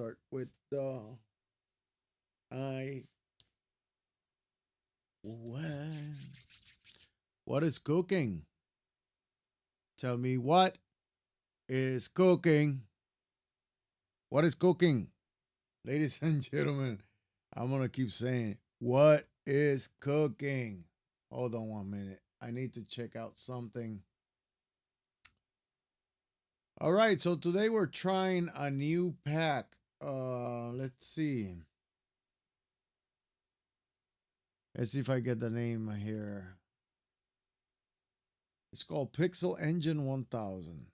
start with the I what is cooking? Tell me what is cooking? What is cooking? Ladies and gentlemen, I'm gonna keep saying what is cooking. Hold on 1 minute. I need to check out something. All right, so today we're trying a new pack. Let's see. Let's see if I get the name here. It's called Pixel Engine 1000.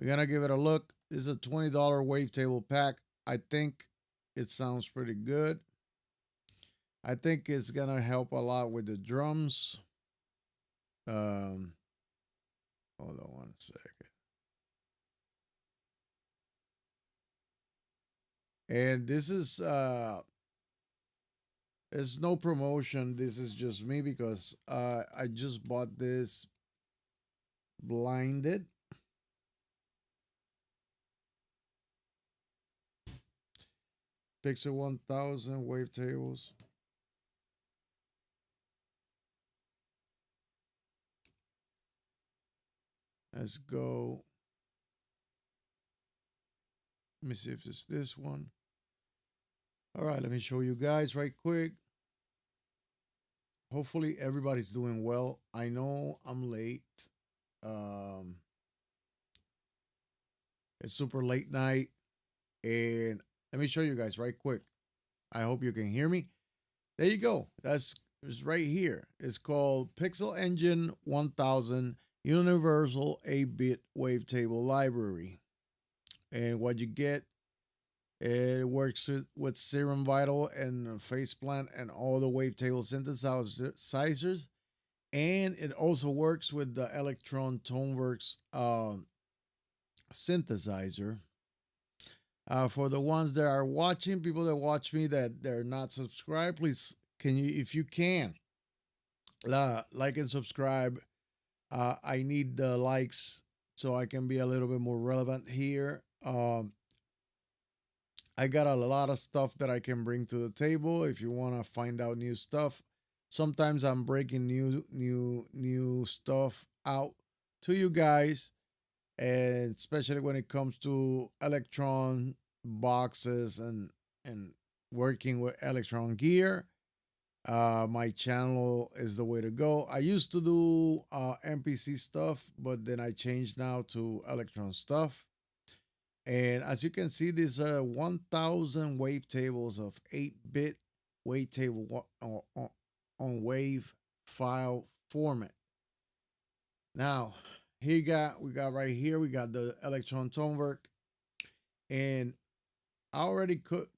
We're gonna give it a look. This is a $20 wavetable pack. I think it sounds pretty good. I think it's gonna help a lot with the drums. Um, Hold on 1 second. And this is it's no promotion. This is just me because I just bought this blinded. Pixel 1000 wavetables. Let's go. Let me see if it's this one. All right, let me show you guys right quick. Hopefully everybody's doing well. I know I'm late. Um, it's super late night, and let me show you guys right quick. I hope you can hear me. There you go. That's it's right here. It's called Pixel Engine 1000 Universal 8-bit Wavetable Library. And what you get, it works with Serum Vital and Faceplant and all the wavetable synthesizers. And it also works with the Electron Tonverk's synthesizer. For the ones that are watching, people that watch me that they're not subscribed, please can you, if you can, like and subscribe. I need the likes so I can be a little bit more relevant here. I got a lot of stuff that I can bring to the table. If you want to find out new stuff, sometimes I'm breaking new stuff out to you guys, and especially when it comes to electron boxes and working with electron gear. My channel is the way to go. I used to do MPC stuff, but then I changed now to electron stuff. And as you can see, these are 1,000 wavetables of 8-bit wavetable on wave file format. Now, we got right here, we got the Electron Tonverk, and I already could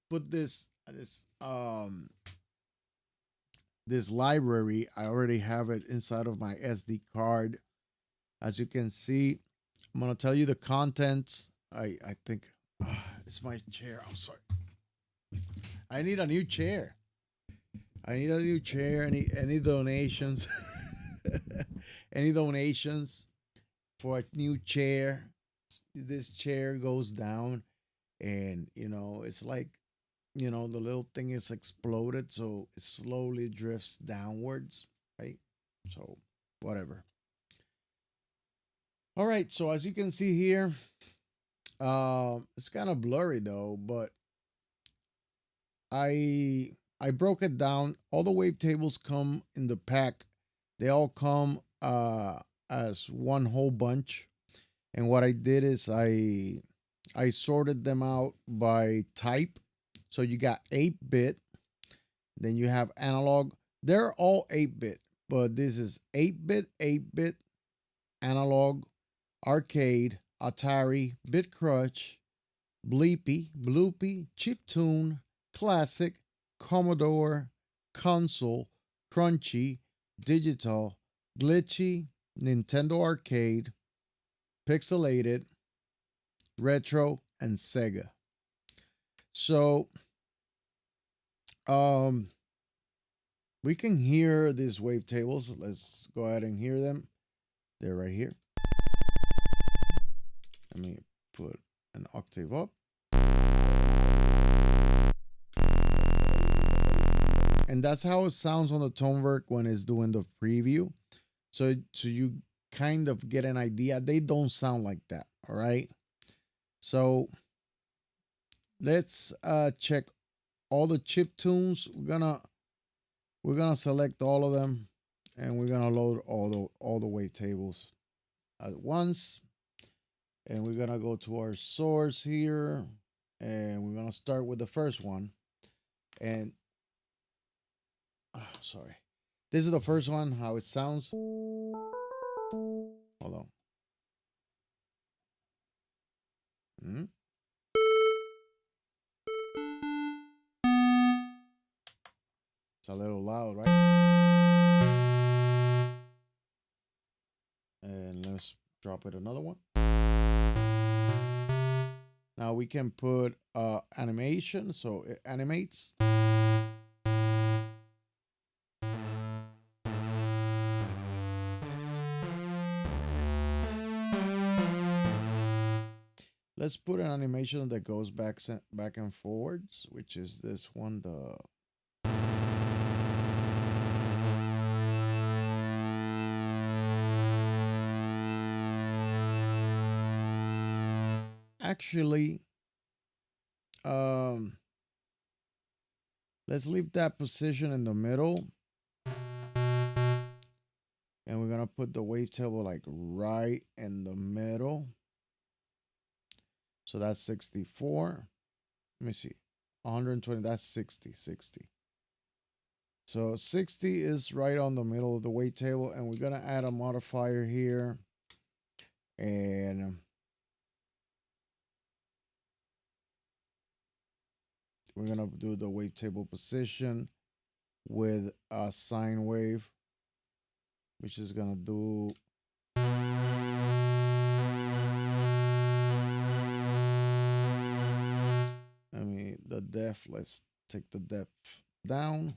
put this library. I already have it inside of my SD card. As you can see, I'm gonna tell you the contents. I think it's my chair. I'm sorry. I need a new chair. I need a new chair. Any donations? Any donations for a new chair? This chair goes down, and it's like the little thing is exploded, so it slowly drifts downwards, right? So whatever. All right. So as you can see here, it's kind of blurry though, but I broke it down. All the wavetables come in the pack. They all come as one whole bunch. And what I did is I sorted them out by type. So you got 8-bit, then you have analog. They're all 8-bit, but this is 8-bit, 8-bit, analog, arcade, Atari, Bit Crush, Bleepy, Bloopy, Chiptune, Classic, Commodore, Console, Crunchy, Digital, Glitchy, Nintendo Arcade, Pixelated, Retro, and Sega. So, we can hear these wavetables. Let's go ahead and hear them. They're right here. Let me put an octave up. And that's how it sounds on the Tonverk when it's doing the preview. So you kind of get an idea. They don't sound like that, all right? So let's check all the chip tunes. We're gonna select all of them, and we're gonna load all the wavetables at once. And we're gonna go to our source here, and we're gonna start with the first one. And sorry, this is the first one. How it sounds. Hold on. Hmm? It's a little loud, right? And let's drop it another one. Now we can put animation, so it animates. Let's put an animation that goes back and forwards, which is this one, the actually let's leave that position in the middle, and we're gonna put the wavetable like right in the middle. So that's 64. Let me see. 120, that's 60. So 60 is right on the middle of the wavetable, and we're gonna add a modifier here. And we're gonna do the wavetable position with a sine wave, which is gonna do the depth. Let's take the depth down.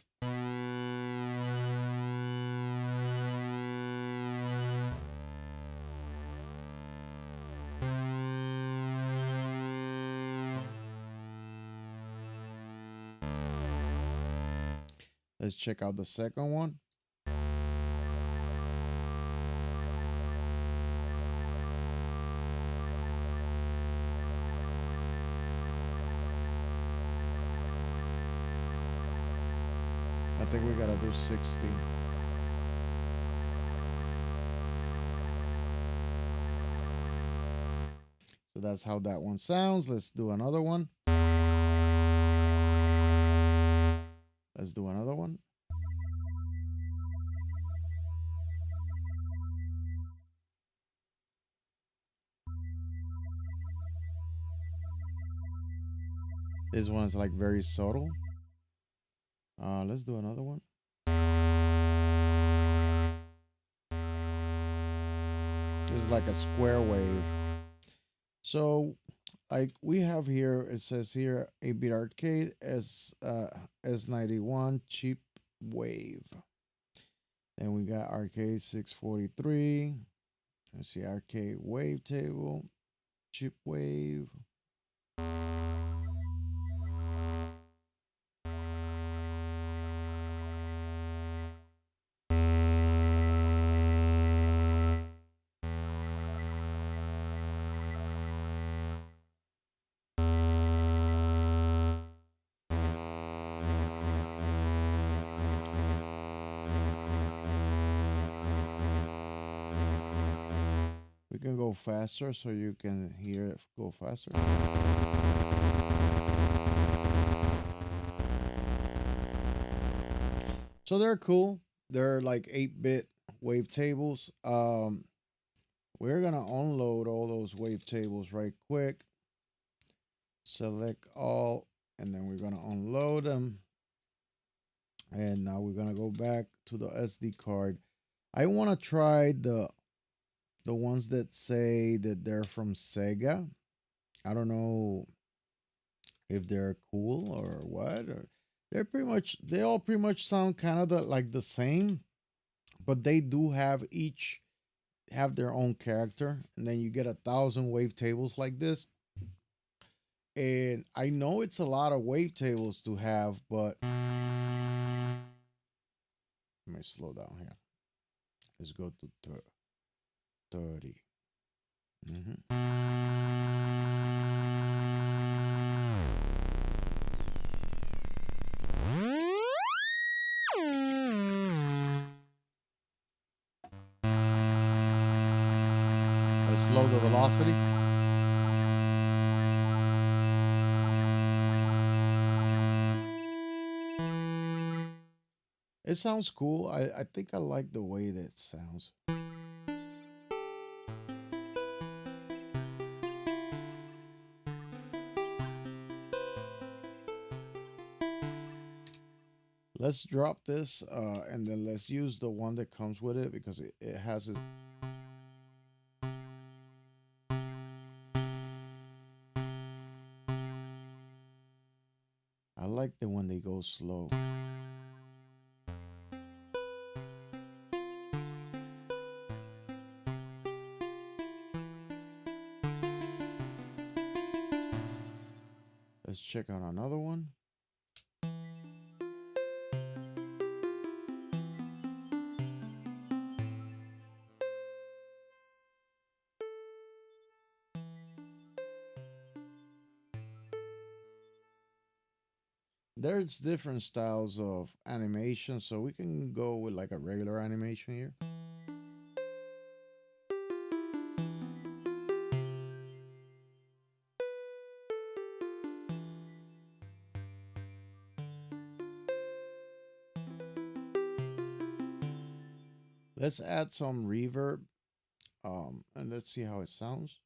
Let's check out the second one. I think we gotta do 60. So that's how that one sounds. Let's do another one. Let's do another one. This one's like very subtle. Let's do another one. This is like a square wave. So like we have here, it says here 8-bit arcade S91 cheap wave. Then we got arcade 643. Let's see, arcade wavetable, chip wave. We can go faster so you can hear it go faster. So they're cool. They're like 8-bit wavetables. We're gonna unload all those wavetables right quick. Select all, and then we're gonna unload them. And now we're gonna go back to the SD card. I want to try the ones that say that they're from Sega. I don't know if they're cool or what. Or they all pretty much sound kind of like the same, but they do have their own character. And then you get 1,000 wavetables like this. And I know it's a lot of wavetables to have, but let me slow down here. Let's go to 30. Mhm. Let's slow the velocity. It sounds cool. I think I like the way that it sounds. Let's drop this and then let's use the one that comes with it because it has it. I like the when they go slow. Let's check out another one. There's different styles of animation, so we can go with like a regular animation here. Let's add some reverb, and let's see how it sounds.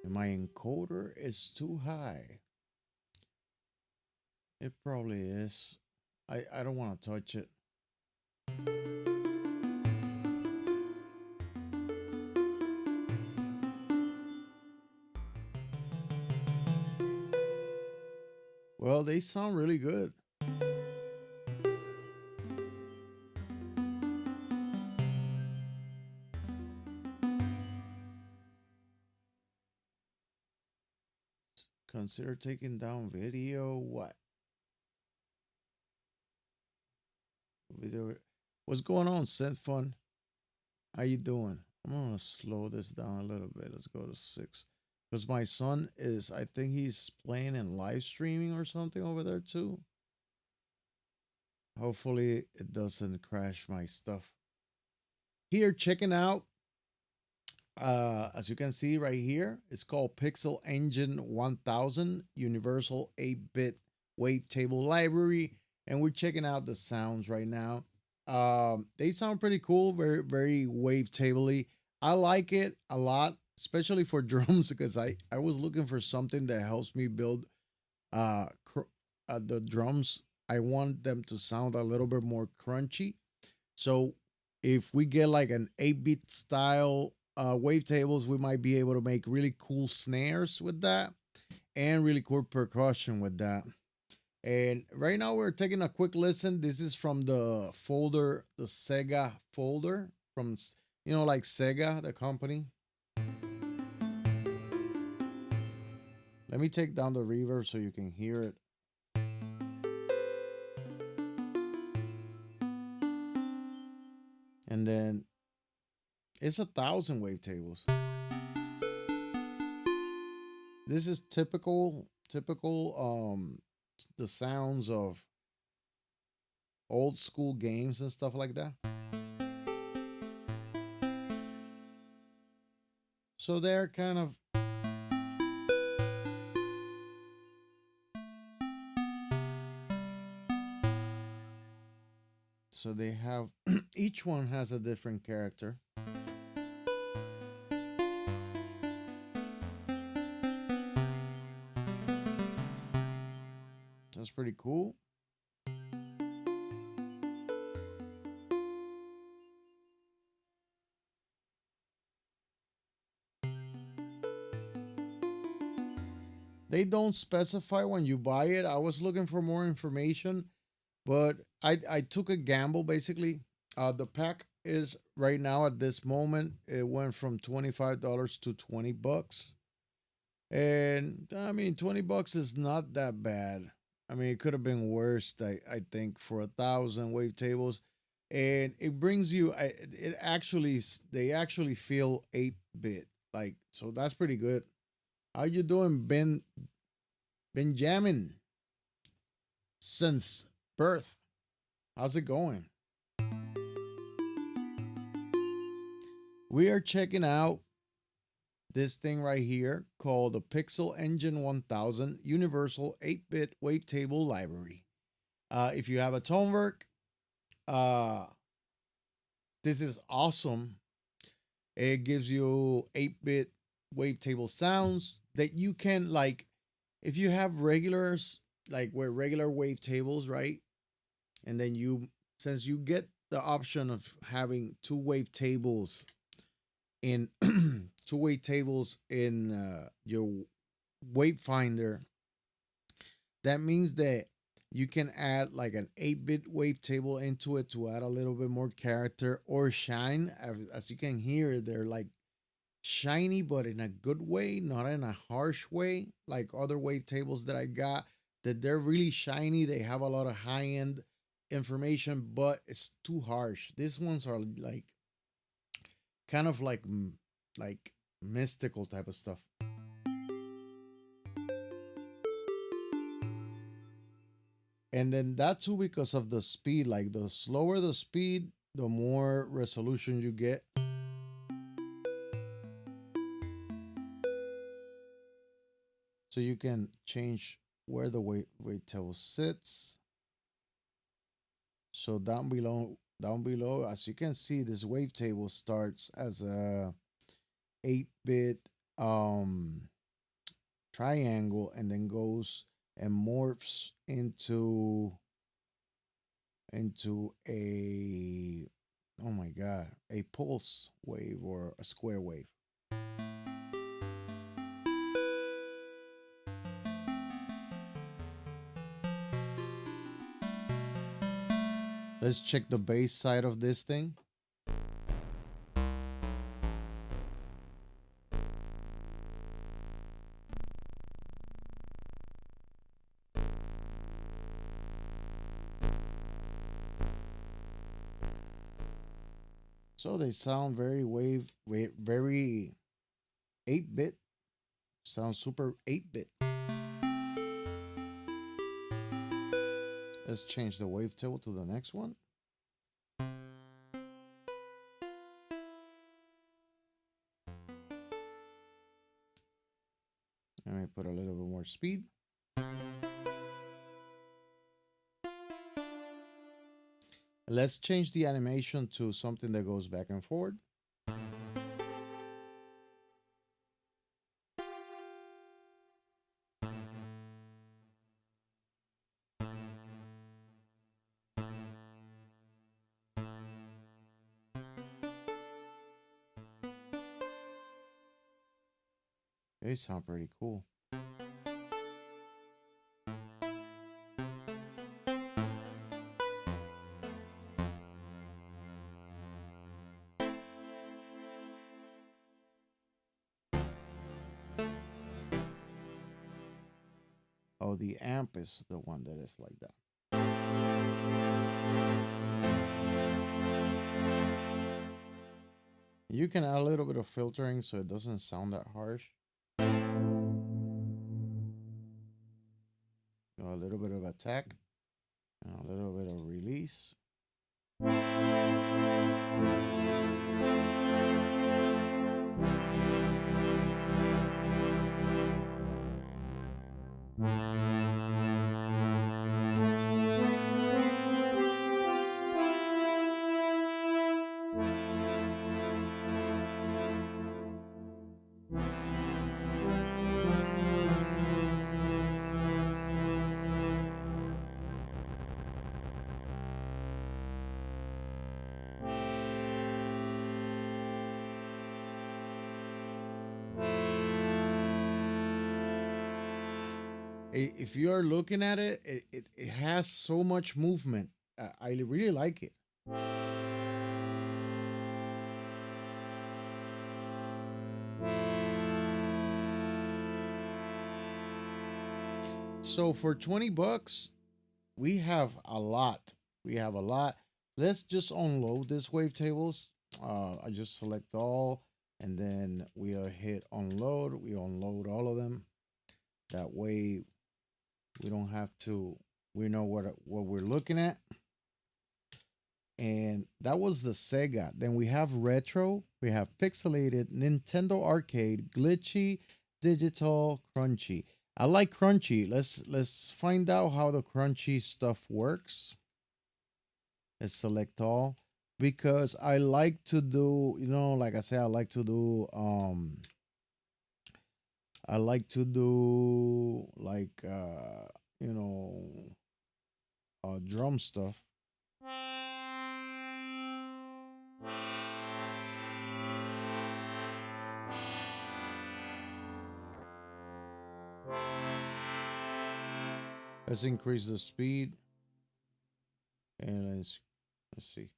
And my encoder is too high. It probably is. I don't want to touch it. Well, they sound really good. Consider taking down video. What? Video. What's going on, Synth Fun? How you doing? I'm gonna slow this down a little bit. Let's go to 6. Because my son is, I think he's playing and live streaming or something over there too. Hopefully it doesn't crash my stuff. Here, checking out, as you can see right here, it's called Pixel Engine 1000 Universal 8-bit Wavetable Library. And we're checking out the sounds right now. They sound pretty cool, very wavetabley. I like it a lot, especially for drums because I was looking for something that helps me build the drums. I want them to sound a little bit more crunchy. So if we get like an 8-bit style wavetables, we might be able to make really cool snares with that and really cool percussion with that. And right now we're taking a quick listen. This is from the folder, the Sega folder from, like Sega, the company. Let me take down the reverb so you can hear it. And then it's 1,000 wavetables. This is typical the sounds of old school games and stuff like that. So they're kind of so they have each one has a different character. That's pretty cool. They don't specify when you buy it. I was looking for more information, but I took a gamble basically. The pack is right now at this moment. It went from $25 to $20, and I mean $20 is not that bad. I mean it could have been worse. I think for 1,000 wavetables, and it brings you. It actually they actually feel 8-bit, like, so that's pretty good. How you doing, Benjamin? Since birth, how's it going? We are checking out this thing right here called the Pixel Engine 1000 Universal 8-bit Wavetable Library. If you have a Tonverk, uh, this is awesome. It gives you 8-bit wavetable sounds that you can, like, if you have regulars, like where regular wavetables, right? And then since you get the option of having two wavetables in two-way tables in your Wavefinder, that means that you can add like an 8-bit wavetable into it to add a little bit more character or shine. As you can hear, they're like shiny, but in a good way, not in a harsh way, like other wavetables that I got, that they're really shiny. They have a lot of high-end information, but it's too harsh. These ones are like kind of like mystical type of stuff. And then that too because of the speed. Like the slower the speed, the more resolution you get. So you can change where the wavetable sits. So down below, as you can see, this wavetable starts as a 8-bit um triangle and then goes and morphs into a, oh my god, a pulse wave or a square wave. Let's check the bass side of this thing. So they sound very 8-bit. Sounds super 8-bit. Let's change the wavetable to the next one. Let me put a little bit more speed. Let's change the animation to something that goes back and forward. They sound pretty cool. Oh, the amp is the one that is like that. You can add a little bit of filtering so it doesn't sound that harsh. A little bit of attack and a little bit of release. If you're looking at it, it has so much movement. I really like it. So for 20 bucks, we have a lot. We have a lot. Let's just unload this wavetables. I just select all, and then we hit unload. We unload all of them. That way, we don't have to. We know what we're looking at. And that was the Sega. Then we have retro. We have pixelated, Nintendo arcade, glitchy, digital, crunchy. I like crunchy. Let's find out how the crunchy stuff works. Let's select all because I like to do, like I said, I like to do like you know, drum stuff. Let's increase the speed and let's see.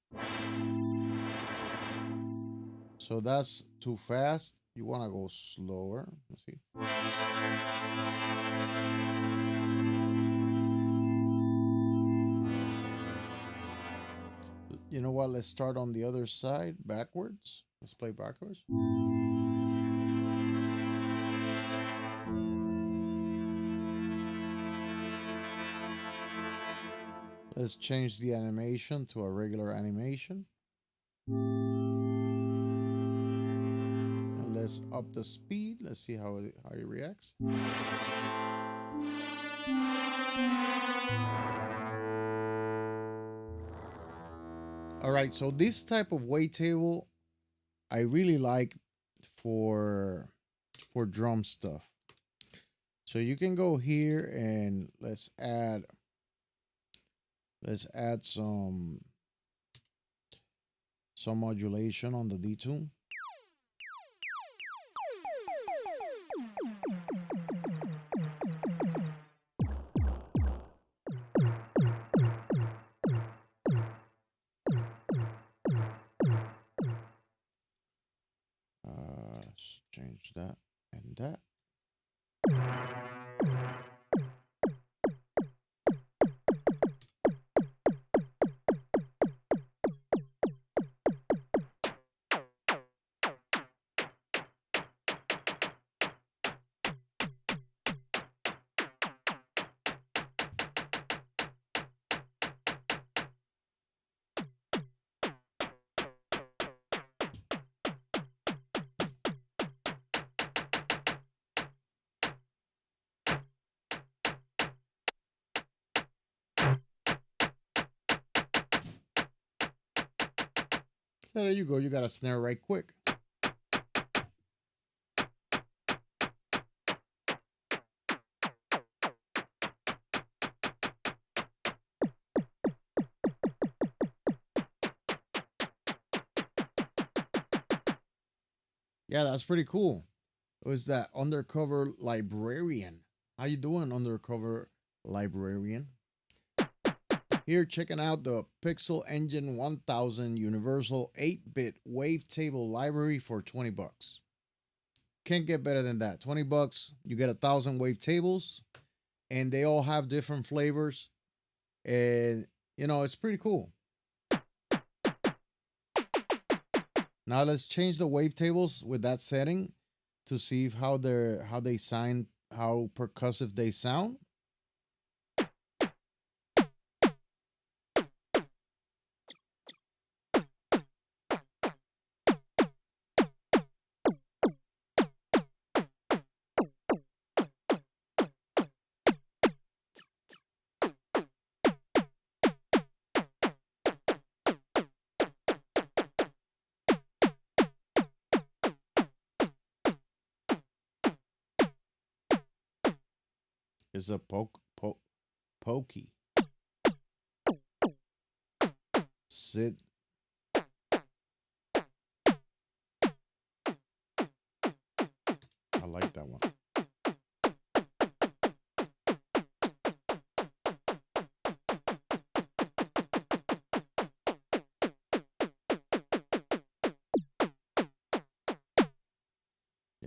So that's too fast. You want to go slower. Let's see. You know what? Let's start on the other side backwards. Let's play backwards. Let's change the animation to a regular animation. And let's up the speed. Let's see how it reacts. All right, so this type of wavetable I really like for drum stuff. So you can go here and let's add some modulation on the D2. Let's change that and that. So there you go. You got a snare right quick. Yeah, that's pretty cool. It was that undercover librarian. How you doing, undercover librarian? Here, checking out the Pixel Engine 1000 Universal 8-bit wavetable library for 20 bucks. Can't get better than that. 20 bucks, you get 1,000 wavetables, and they all have different flavors. And, it's pretty cool. Now let's change the wavetables with that setting to see how percussive they sound. Is a pokey. Sit. I like that one.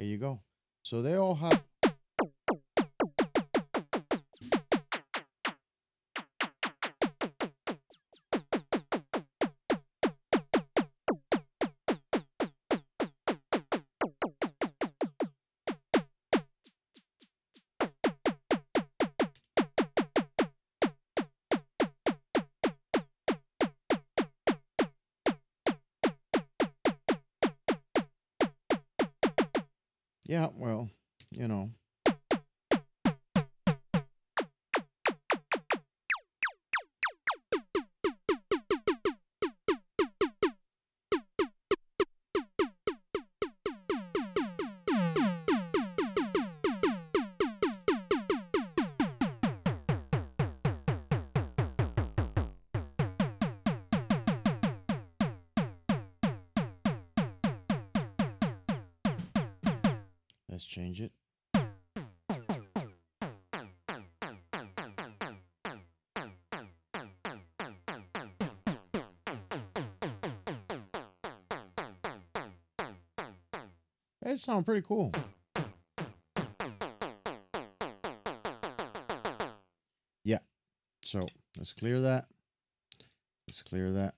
There you go. So they all have. Yeah, well, you know. Let's change it. It sounds pretty cool. Yeah. So let's clear that. Let's clear that.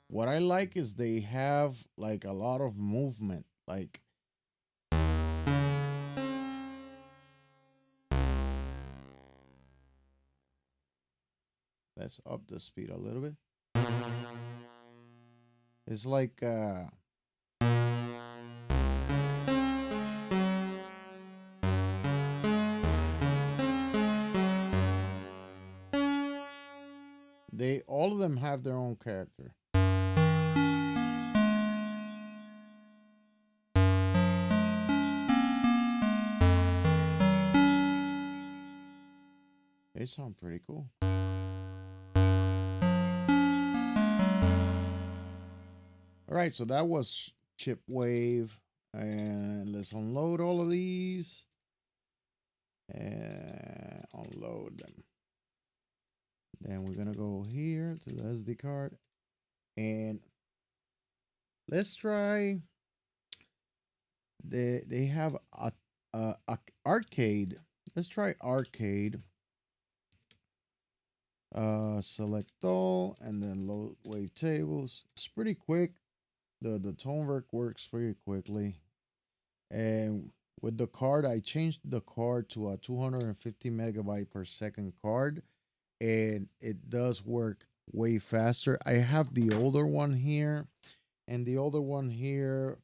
What I like is they have like a lot of movement. Like, let's up the speed a little bit. It's like they all of them have their own character. They sound pretty cool. All right, so that was Chip Wave. And let's unload all of these. And unload them. Then we're going to go here to the SD card. And let's try. They have a arcade. Let's try arcade. Select all and then load Wavetables. It's pretty quick. The Tonverk works pretty quickly. And with the card, I changed the card to a 250 megabyte per second card, and it does work way faster. I have the older one here, and the older one here,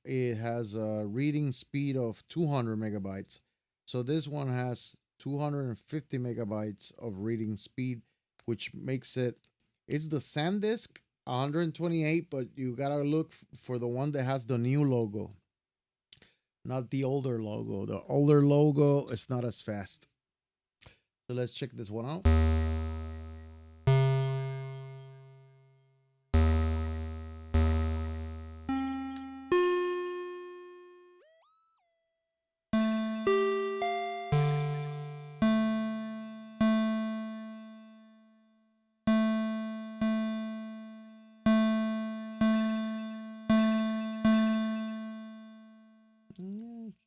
it has a reading speed of 200 megabytes. So this one has 250 megabytes of reading speed, which makes it, it's the SanDisk 128, but you gotta look for the one that has the new logo, not the older logo. The older logo is not as fast. So let's check this one out.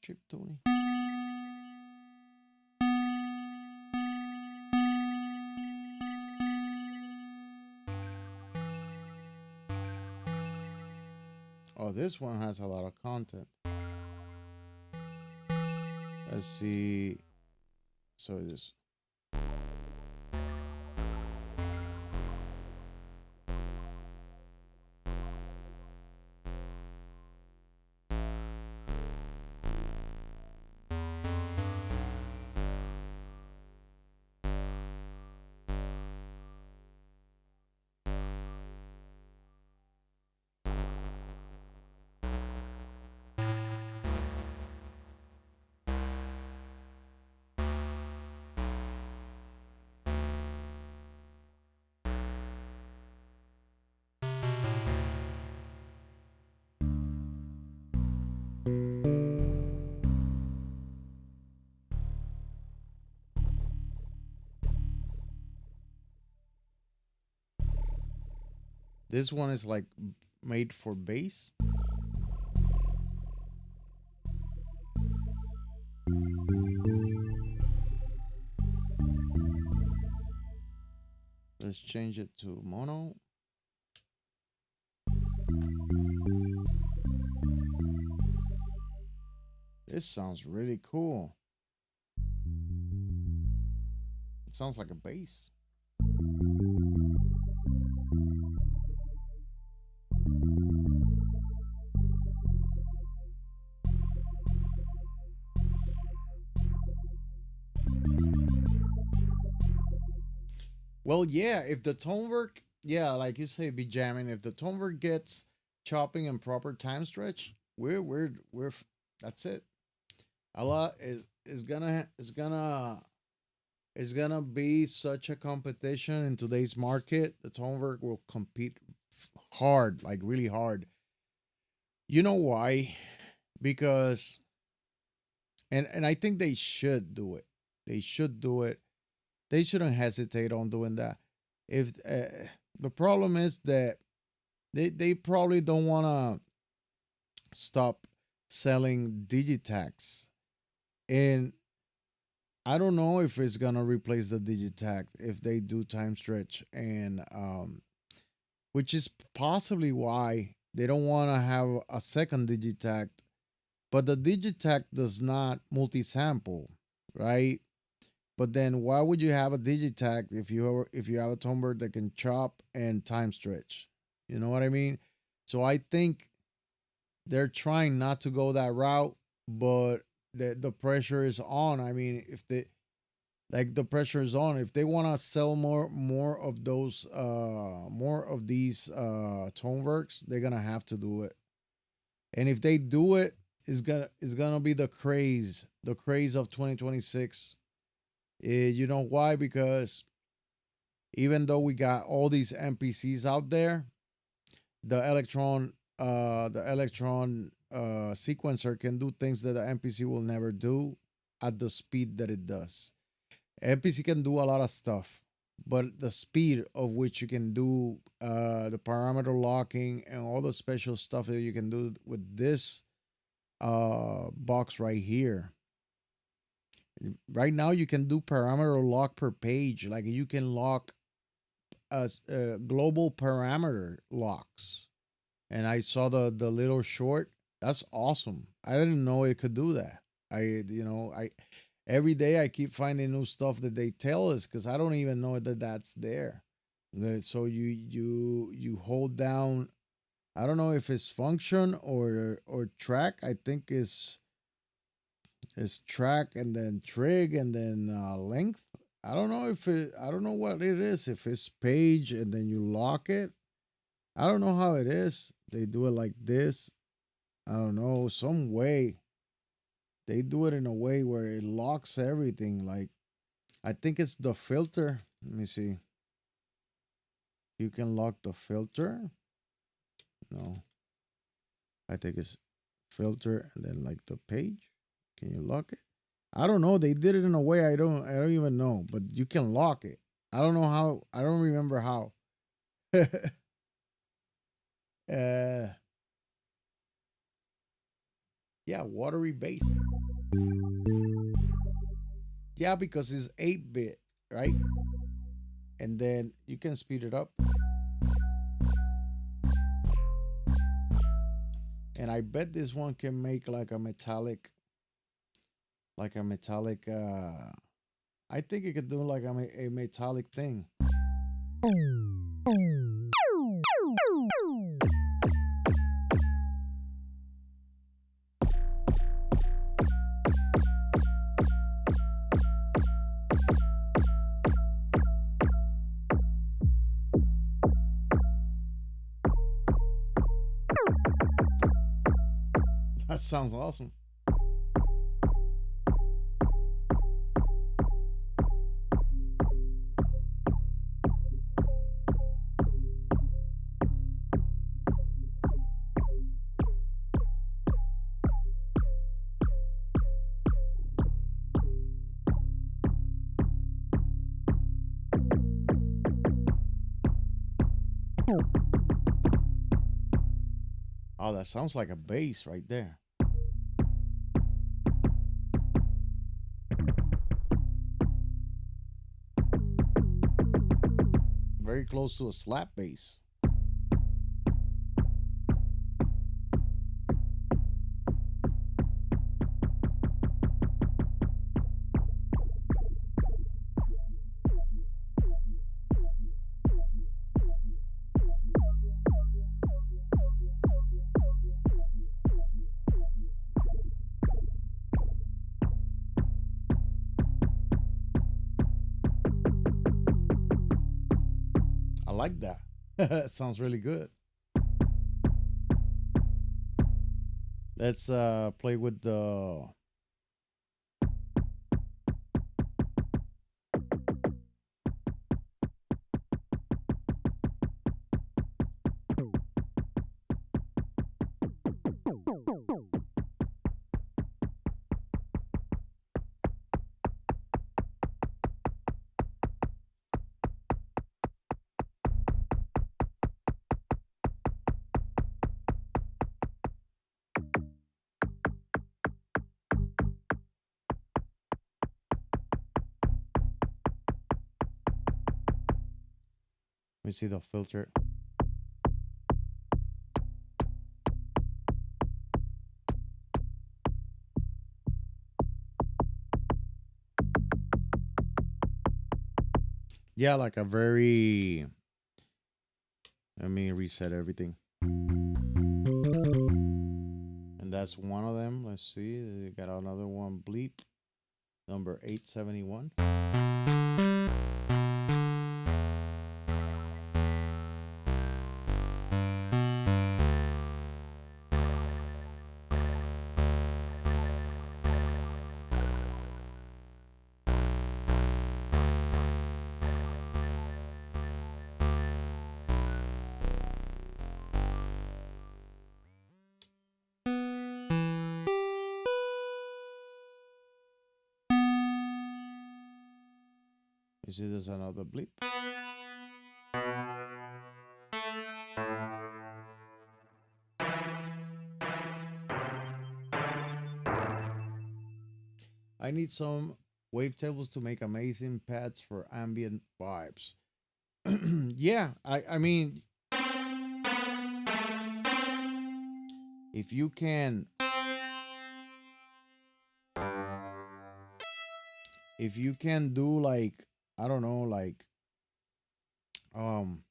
Chip Tony. Oh, this one has a lot of content. Let's see. So this. This one is like made for bass. Let's change it to mono. This sounds really cool. It sounds like a bass. Well, yeah, if the Tonverk, yeah, like you say, be jamming. If the Tonverk gets chopping in proper time stretch, that's it. A lot is gonna be such a competition in today's market. The Tonverk will compete hard, like really hard. You know why? Because and I think they should do it. They should do it. They shouldn't hesitate on doing that. If the problem is that they probably don't want to stop selling digitax, and I don't know if it's gonna replace the digitac if they do time stretch, and which is possibly why they don't want to have a second digitac. But the digitac does not multi-sample, right? But then why would you have a digitac if you have a Tonberg that can chop and time stretch? You know what I mean? So I think they're trying not to go that route, but the pressure is on. I mean, if they like the pressure is on. If they want to sell more of those more of these Tonverks, they're gonna have to do it. And if they do it, it's gonna be the craze of 2026. You know why? Because even though we got all these NPCs out there, the electron sequencer can do things that the NPC will never do at the speed that it does. NPC can do a lot of stuff, but the speed of which you can do the parameter locking and all the special stuff that you can do with this box right here. Right now, you can do parameter lock per page. Like you can lock as global parameter locks. And I saw the little short. That's awesome. I didn't know it could do that. I every day I keep finding new stuff that they tell us because I don't even know that that's there. So you hold down. I don't know if it's function or track. I think it's track and then trig and then length. I don't know if it. I don't know what it is. If it's page and then you lock it. I don't know how it is. They do it like this. I don't know some way. They do it in a way where it locks everything. Like I think it's the filter. Let me see. You can lock the filter. No, I think it's filter and then like the page. Can you lock it? I don't know. They did it in a way I don't even know, but you can lock it. I don't know how. I don't remember how. uh yeah, watery base. Yeah, because it's 8-bit, right? And then you can speed it up. And I bet this one can make like a metallic I think it could do like a metallic thing. That sounds awesome. Oh, that sounds like a bass right there. Very close to a slap bass. I like that. Sounds really good. Let's play with the. Let me see the filter. Yeah, like a very. Let me reset everything. And that's one of them. Let's see. We got another one. Bleep. Number 871. You see, there's another bleep. I need some wavetables to make amazing pads for ambient vibes. Yeah, I mean, if you can, if you can do like, I don't know, like, um,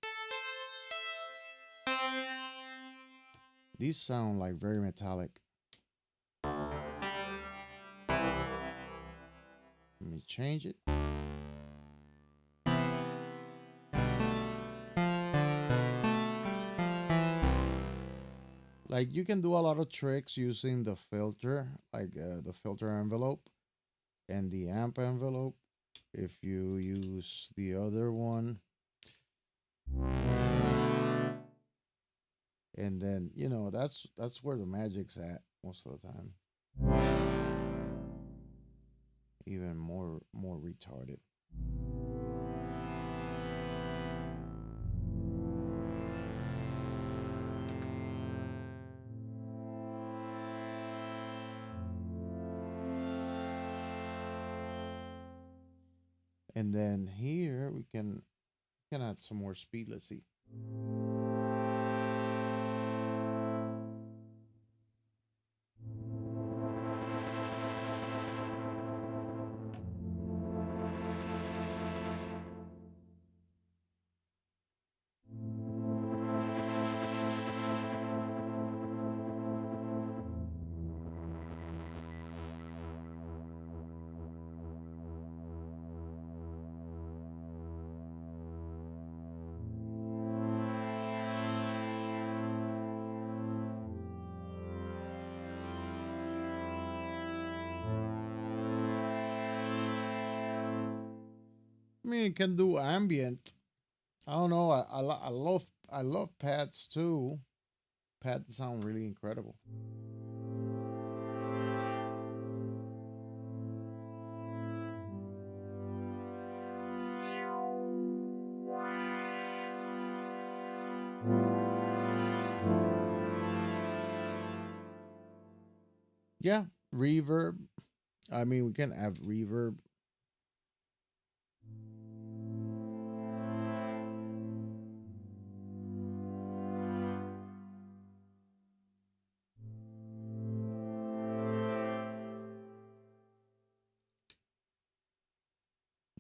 these sound like very metallic. Let me change it. Like you can do a lot of tricks using the filter, like the filter envelope and the amp envelope. If you use the other one, and then that's where the magic's at most of the time. Even more retarded. And then here we can add some more speed. Let's see. I mean, it can do ambient. I don't know. I love pads too. Pads sound really incredible. Yeah, reverb. I mean, we can have reverb.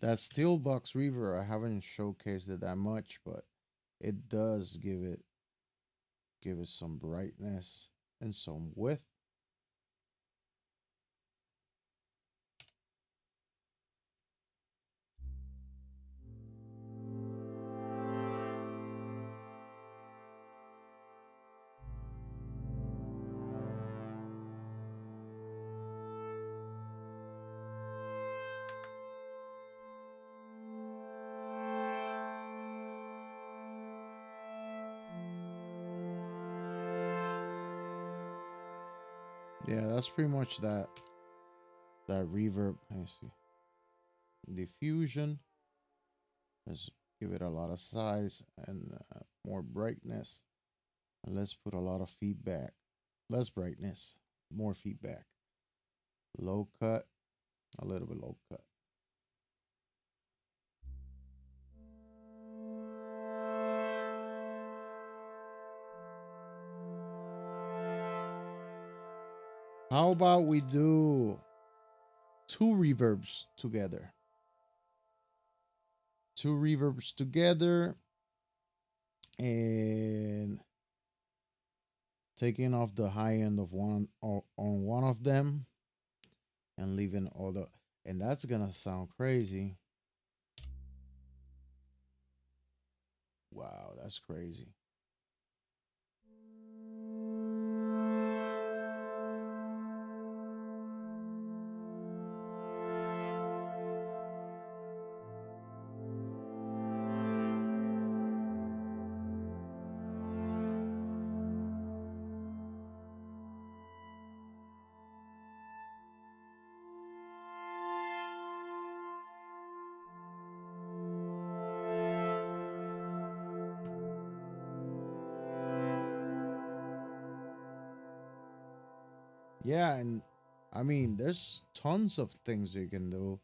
That Steelbox reverb, I haven't showcased it that much, but it does give it some brightness and some width. Yeah, that's pretty much that reverb. I see. Diffusion. Let's give it a lot of size and more brightness. And let's put a lot of feedback. Less brightness, more feedback. Low cut, a little bit low cut. How about we do two reverbs together? Two reverbs together and taking off the high end of one on one of them and leaving all the, and that's gonna sound crazy. Wow, that's crazy. Yeah, and I mean, there's tons of things you can do.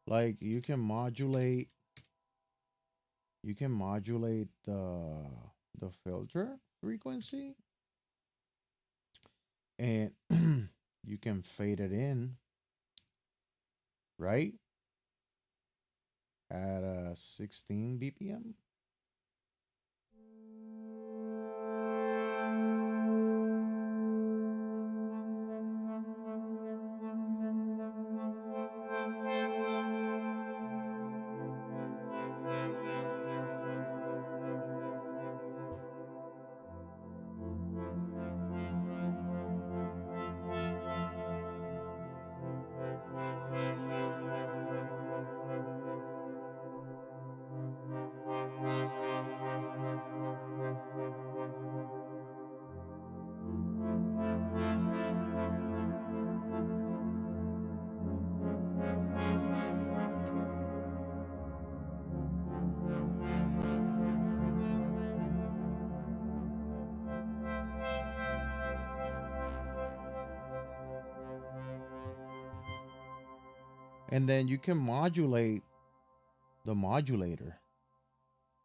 Like you can modulate the filter frequency, and you can fade it in, right? At 16 BPM. And then you can modulate the modulator.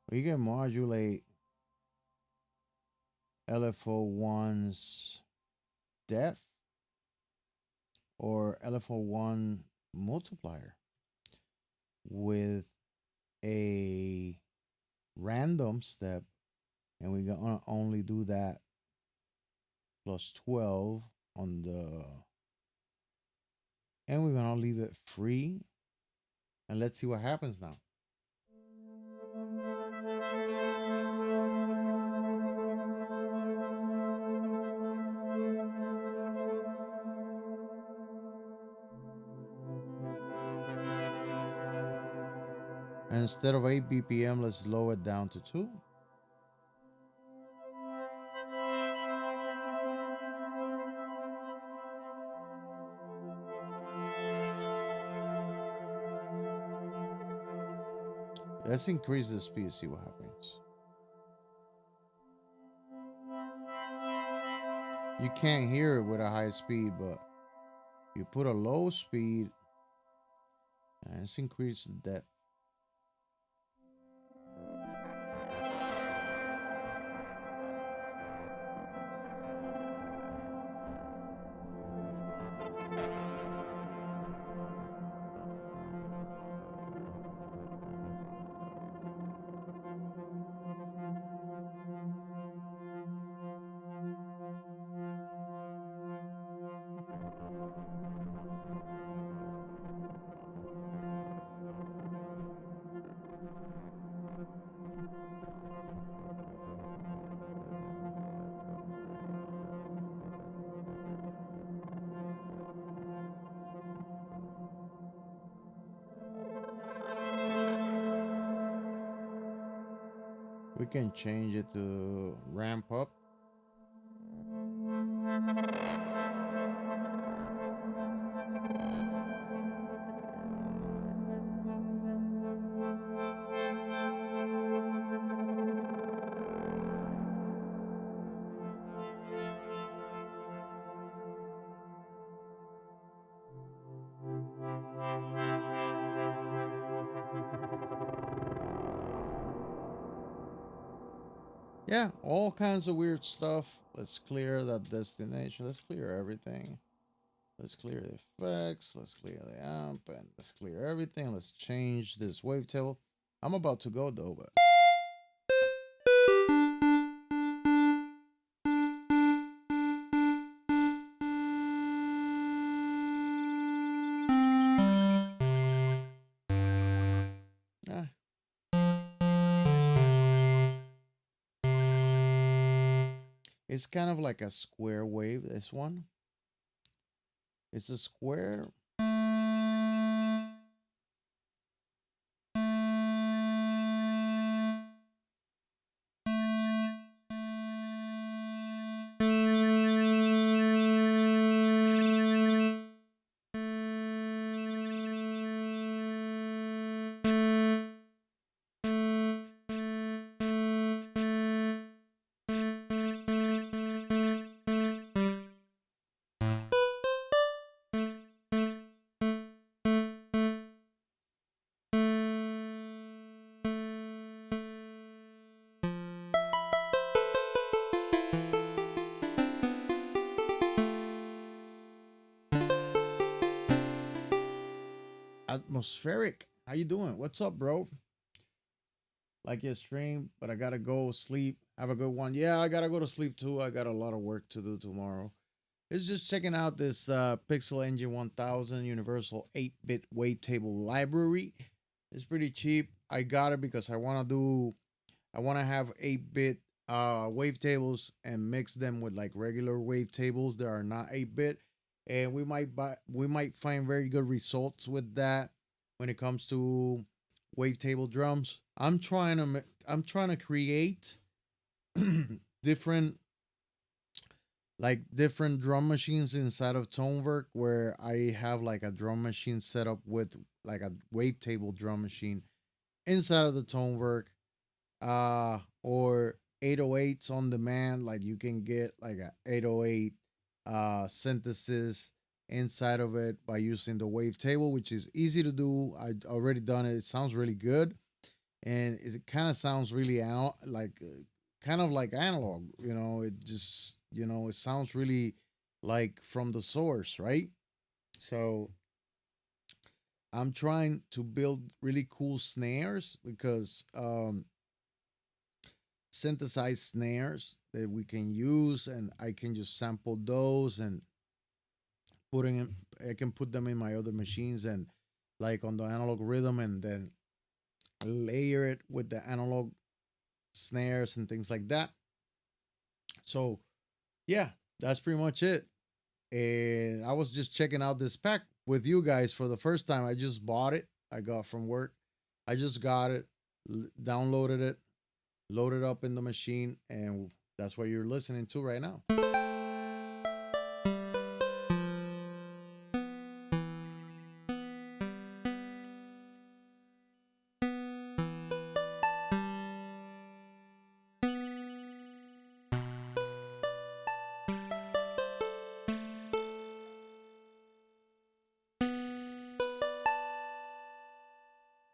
You can modulate LFO1's depth or LFO1 multiplier with a random step, and we're gonna only do that plus 12 on the, and we're gonna leave it free, and let's see what happens now. And instead of 8 BPM, let's lower it down to 2. Let's increase the speed, see what happens. You can't hear it with a high speed, but You put a low speed and let's increase the depth. We can change it to ramp up. Yeah, all kinds of weird stuff. Let's clear that destination. Let's clear everything. Let's clear the effects. Let's clear the amp, and let's clear everything. Let's change this wavetable. I'm about to go though, but ah, it's kind of like a square wave. This one, it's a square. Atmospheric. How you doing? What's up, bro? Like your stream, but I gotta go sleep. Have a good one. Yeah, I gotta go to sleep too. I got a lot of work to do tomorrow. It's just checking out this Pixel Engine 1000 Universal 8-bit wavetable library. It's pretty cheap. I got it because I want to have 8-bit wavetables and mix them with like regular wavetables that are not 8-bit. And we might find very good results with that when it comes to wavetable drums. I'm trying to create different different drum machines inside of Tonverk where I have like a drum machine set up with like a wavetable drum machine inside of the Tonverk, or 808s on demand. Like you can get like a 808 synthesis inside of it by using the wavetable, which is easy to do. I already done it. It sounds really good, and it kind of sounds really kind of like analog. It just it sounds really like from the source, right? So I'm trying to build really cool snares because synthesized snares that we can use, and I can just sample those and putting in, I can put them in my other machines and like on the analog rhythm, and then layer it with the analog snares and things like that. So yeah, that's pretty much it. And I was just checking out this pack with you guys for the first time. I just bought it. I got from work. I just got it, downloaded it, loaded up in the machine, and that's what you're listening to right now.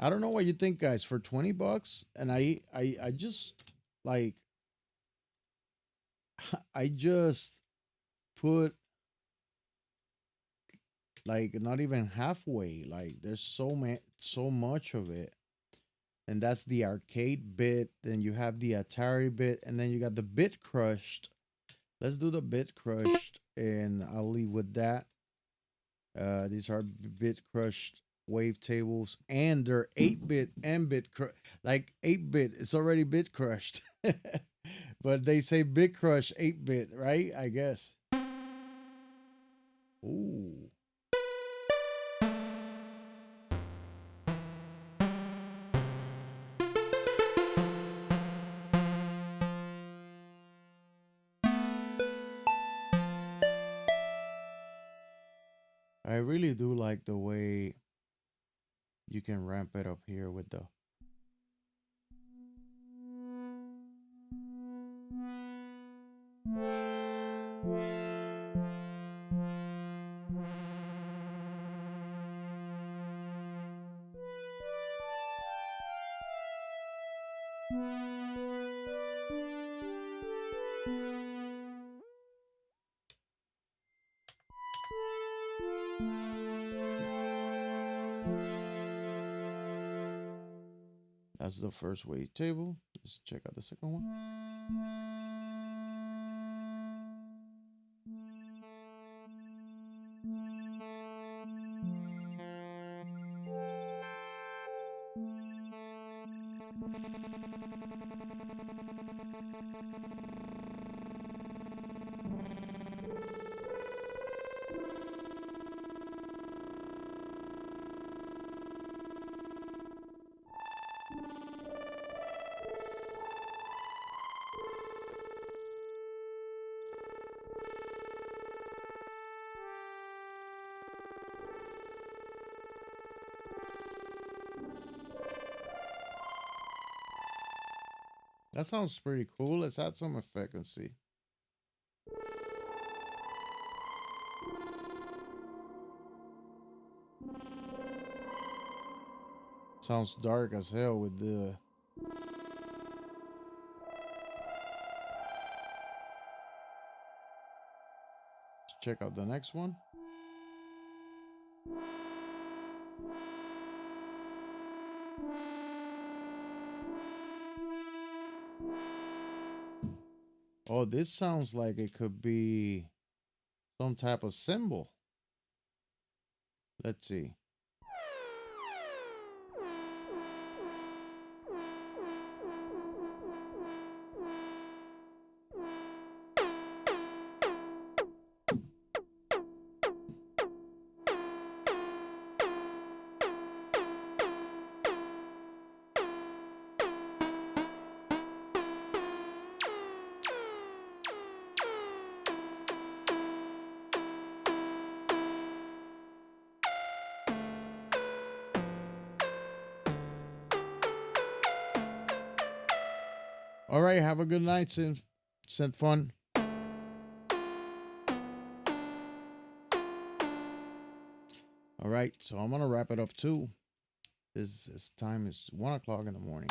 I don't know what you think, guys. For 20 bucks, and I just like I just put like not even halfway. Like there's so much of it, and that's the arcade bit. Then you have the Atari bit, and then you got the bit crushed. Let's do the bit crushed, and I'll leave with that. These are bit crushed wavetables, and they're 8-bit and like 8-bit. It's already bit crushed, but they say bit crush 8-bit, right? I guess. Ooh, I really do like the way you can ramp it up here with the. That's the first wavetable. Let's check out the second one. That sounds pretty cool. Let's add some effect and see. Sounds dark as hell with the. Let's check out the next one. Oh, this sounds like it could be some type of symbol. Let's see. All right, have a good night, synth fun. All right, so I'm gonna wrap it up too. This time is 1 o'clock in the morning.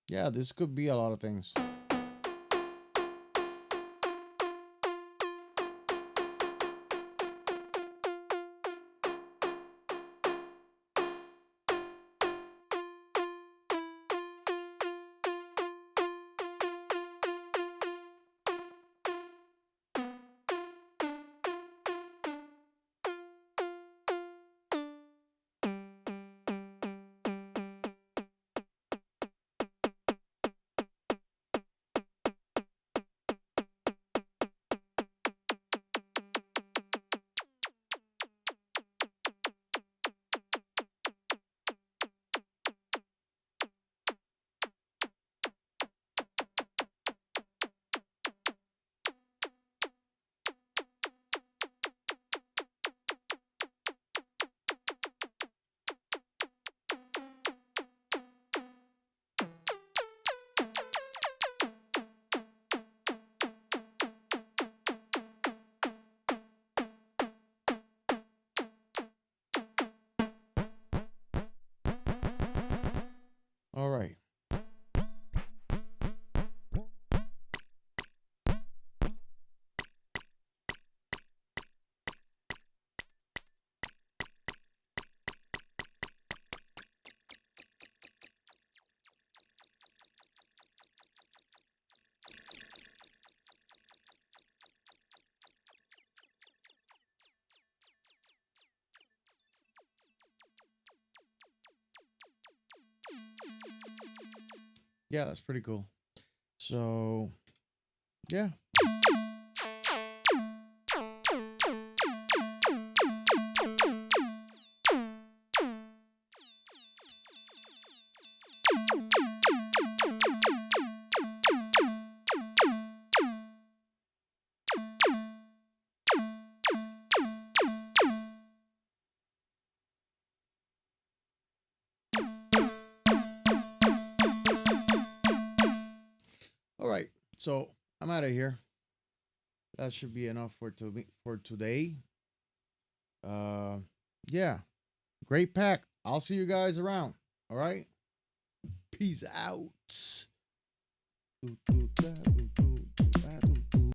Yeah, this could be a lot of things. yeah, that's pretty cool. So yeah. All right. So I'm out of here. That should be enough for today. Uh, yeah, great pack. I'll see you guys around. All right. Peace out.